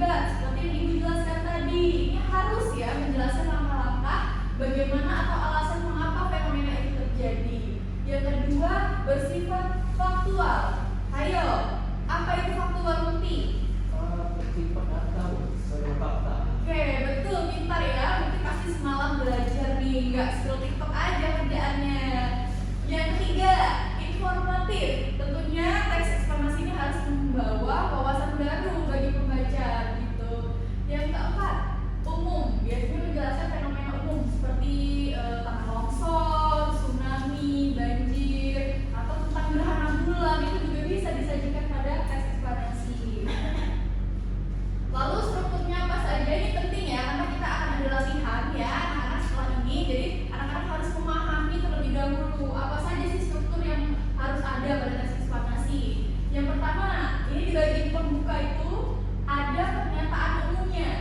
terlibat seperti yang Ibu jelaskan tadi. Ini harus ya menjelaskan langkah-langkah bagaimana atau alasan mengapa fenomena itu terjadi. Yang kedua, bersifat faktual. Ayo, apa itu faktual, Muti? Bersifat atau sebagai fakta. Oke, betul, pintar ya. Muti pasti semalam belajar nih, nggak scroll TikTok aja kerjaannya. Yang ketiga, informatif. Tentunya teks eksplanasi ini harus membawa wawasan baru bagi pembaca gitu. Yang keempat, umum. Biasanya menjelaskan fenomena umum seperti tanah longsor, tsunami, banjir, atau tentang gerhana bulan. Itu juga bisa disajikan pada teks eksplanasi. Lalu strukturnya apa saja ini penting ya, karena kita akan ada latihan ya anak-anak setelah ini. Jadi anak-anak harus memahami terlebih dahulu apa saja sih struktur yang harus ada pada teks eksplanasi. Yang pertama, ini di bagian pembuka itu ada pernyataan umumnya.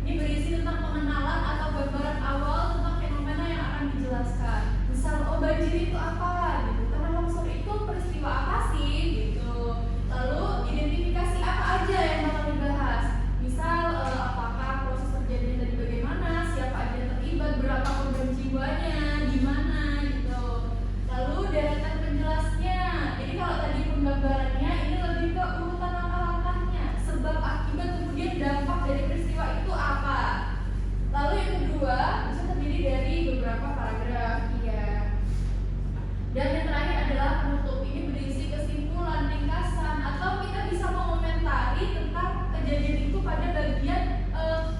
Ini berisi tentang pengenalan atau gambaran awal tentang fenomena yang akan dijelaskan. Misal, oh banjir itu apa? Gitu. Tanah longsor itu peristiwa apa sih? Gitu. Lalu identifikasi apa aja yang bakal dibahas. Misal, apakah proses terjadinya tadi bagaimana? Siapa aja yang terlibat? Berapa korban jiwanya? Di mana? Gitu. Lalu deretan penjelasnya. Jadi kalau tadi penggambarannya ini lebih ke urutan langkah-langkahnya, sebab akibat kemudian dampak dari peristiwa itu apa. Lalu yang kedua bisa terdiri dari beberapa paragraf ya. Dan yang terakhir adalah penutup. Ini berisi kesimpulan, ringkasan, atau kita bisa mengomentari tentang kejadian itu pada bagian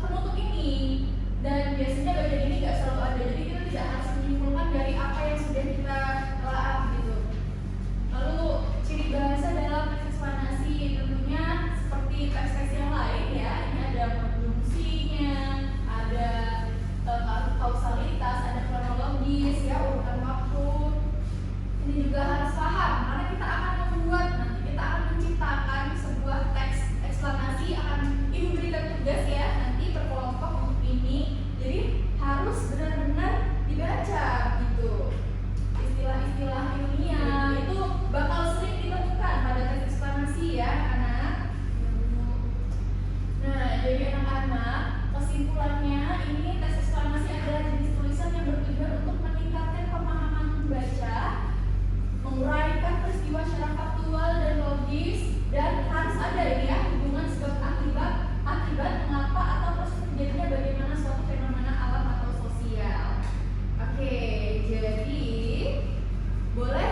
penutup ini. Dan biasanya bagian ini nggak selalu ada, jadi kita tidak harus menyimpulkan dari apa yang sudah kita telah gitu. Lalu ciri bahasa dalam teks eksplanasi tentunya seperti teks-teks yang lain ya. Ini ada konjungsinya, ada kausalitas, ada kronologis ya, urutan waktu. Ini juga harus paham karena kita akan membuat, nanti kita akan menciptakan sebuah teks eksplanasi. Ibu berikan tugas ya nanti per kelompok untuk ini. Jadi harus benar-benar dibaca gitu. Istilah-istilah ilmiah itu bakal sering ditemukan pada teks eksplanasi ya anak-anak. Nah, jadi anak-anak, kesimpulannya ini teks eksplanasi adalah jenis tulisan yang bertujuan untuk meningkatkan pemahaman membaca, menguraikan peristiwa secara faktual dan logis, dan harus ada ini ya hubungan sebab akibat mengapa atau proses terjadinya bagaimana suatu fenomena alam atau sosial. Oke, jadi boleh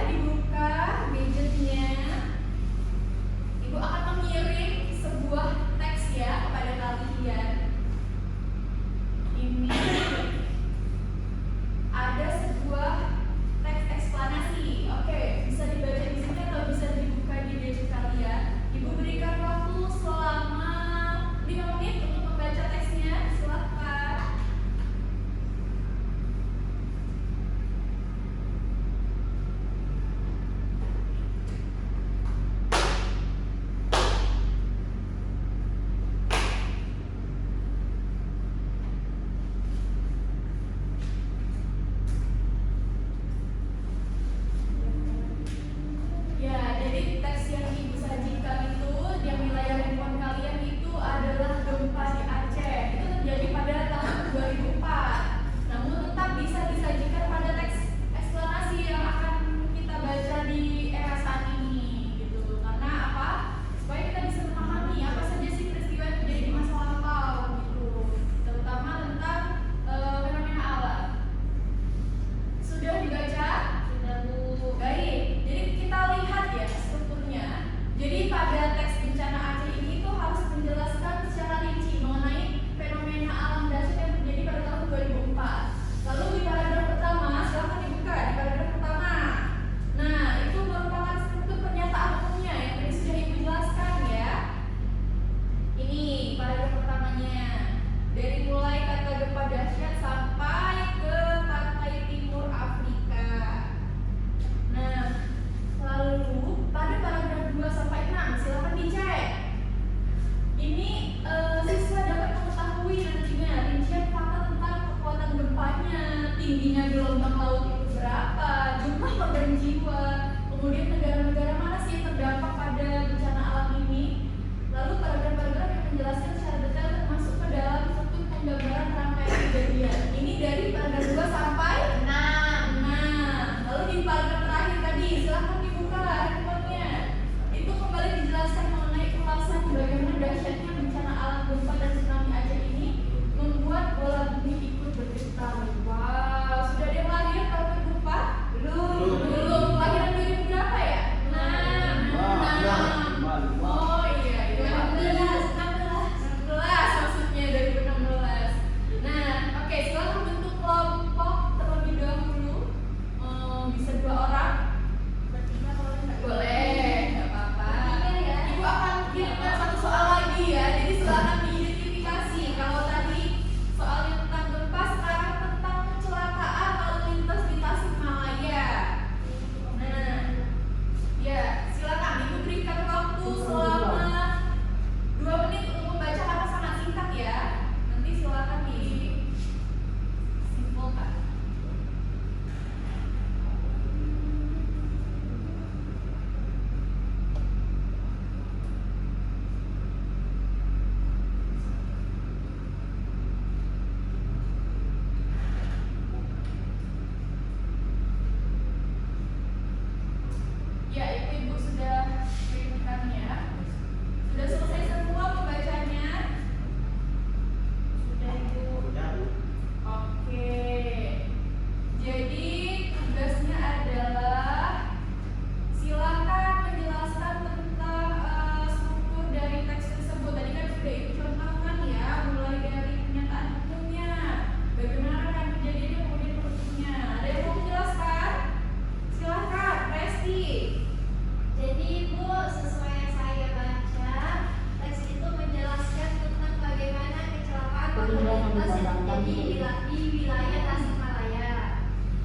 di wilayah Tasikmalaya.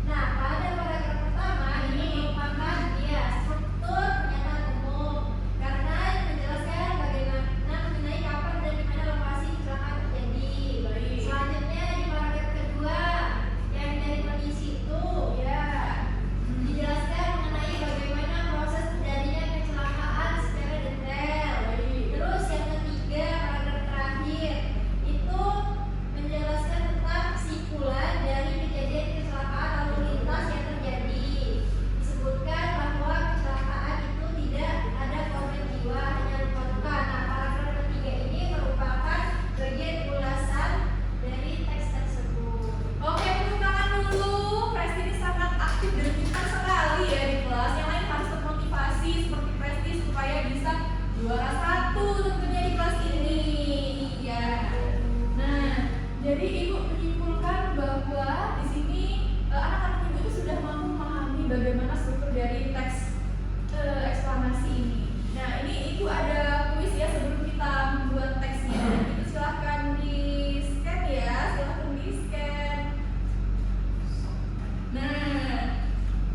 Nah, pada paragraf pertama ini merupakan struktur pernyataan umum karena menjelaskan bagaimana mengenai kapan dan di mana lokasi kecelakaan terjadi. Baik. Selanjutnya di paragraf kedua yang dari kondisi itu dijelaskan mengenai bagaimana proses terjadinya kecelakaan secara detail. Terus yang ketiga paragraf terakhir itu menjelaskan tentang kesimpulan dari kejadian kecelakaan lalu lintas yang terjadi. Disebutkan bahwa kecelakaan itu tidak ada korban jiwa, hanya luka luka. Nah, paragraf ketiga ini merupakan bagian ulasan dari teks tersebut. Oke, tepuk tangan dulu. Presti ini sangat aktif dan pintar sekali ya di kelas. Yang lain harus termotivasi seperti Presti supaya bisa juara 1 tentunya di kelas ini. Ya. Nah, jadi Ibu menyimpulkan bahwa di sini anak-anak Ibu itu sudah mampu memahami bagaimana struktur dari teks eksklamasi ini. Nah, ini Ibu ada kuis ya sebelum kita membuat teksnya. Itu silahkan di scan ya, silahkan di scan. Nah,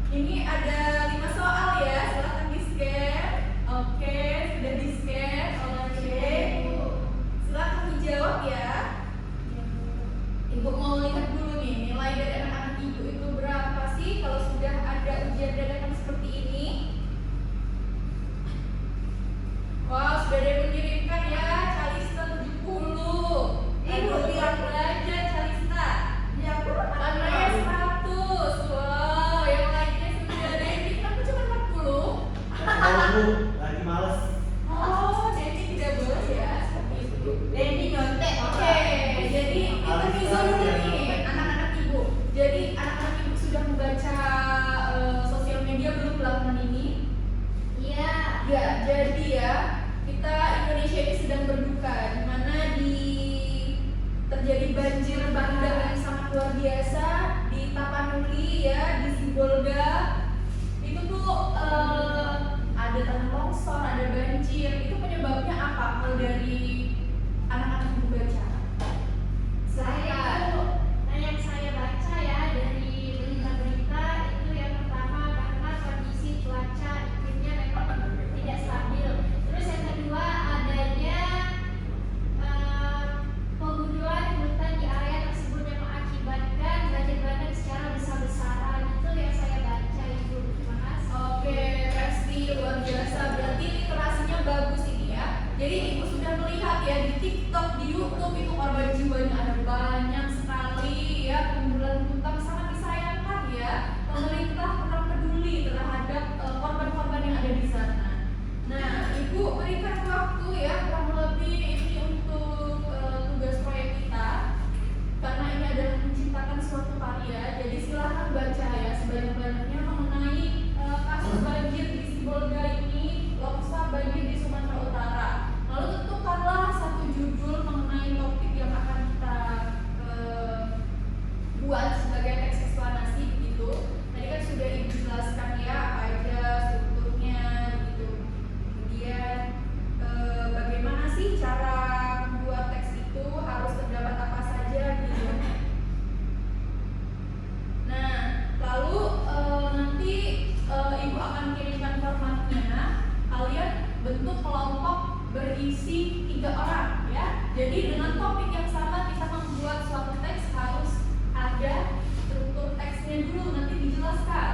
ini ada 5 soal ya, silahkan di scan. Oke, sudah di scan. Oke, silahkan dijawab ya. Ibu mau lihat dulu nih nilai dari anak-anak Ibu itu berapa sih kalau sudah ada ujian dadakan seperti ini. Wow, sudah ada yang mengirimkan ya, Calista 70. Ibu lihat belajar Calista. Anaya 100. Wow, yang lainnya sudah ada yang bilang aku cuma 40. Kalau lagi males. Oh, jadi tidak boleh ya. Denny nyontek. Oke, jadi kita bisa dulu nih anak-anak Ibu. Jadi anak-anak Ibu sudah membaca sosial media belum belakangan ini? Iya. Ya, jadi ya kita Indonesia ini sedang berduka, di mana terjadi banjir bandang yang sangat luar biasa di Tapanuli ya, di Sibolga. Itu tuh ada tanah longsor, ada banjir. Itu penyebabnya apa? Kalau dari anak-anak Ibu baca? Yang saya baca ya dari berita-berita itu yang pertama karena kondisi cuaca iklimnya memang tidak stabil. Terus yang kedua adanya penggundulan hutan di area tersebut yang mengakibatkan banjir bandang secara besar-besaran. Itu yang saya baca Ibu. Terima kasih. Oke, Presti luar biasa. Berarti literasinya bagus ini ya. Jadi Ibu sudah melihat ya di TikTok, di YouTube itu korban jiwanya ada banyak sekali ya. Penggundulan hutan sangat disayangkan ya. Pemerintah kurang peduli terhadap korban-korban yang ada di sana. Nah, Ibu berikan waktu ya kurang lebih ini untuk tugas proyek kita. Karena ini adalah menciptakan suatu karya, jadi silahkan baca ya sebanyak-banyaknya mengenai kasus banjir di Sibolga ini, longsor banjir di Sumatera Utara. Lalu tentukanlah satu judul mengenai topik yang akan kita buat sebagai teks eksplanasi begitu. Tadi kan sudah Ibu jelaskan ya apa aja strukturnya gitu. Kemudian bagaimana sih cara membuat teks itu, harus terdapat apa saja gitu. Nah, lalu nanti Ibu akan kirimkan formatnya. Kalian bentuk kelompok berisi 3 orang ya. Jadi dengan topik yang sama kita membuat suatu teks harus ada struktur teksnya dulu nanti dijelaskan.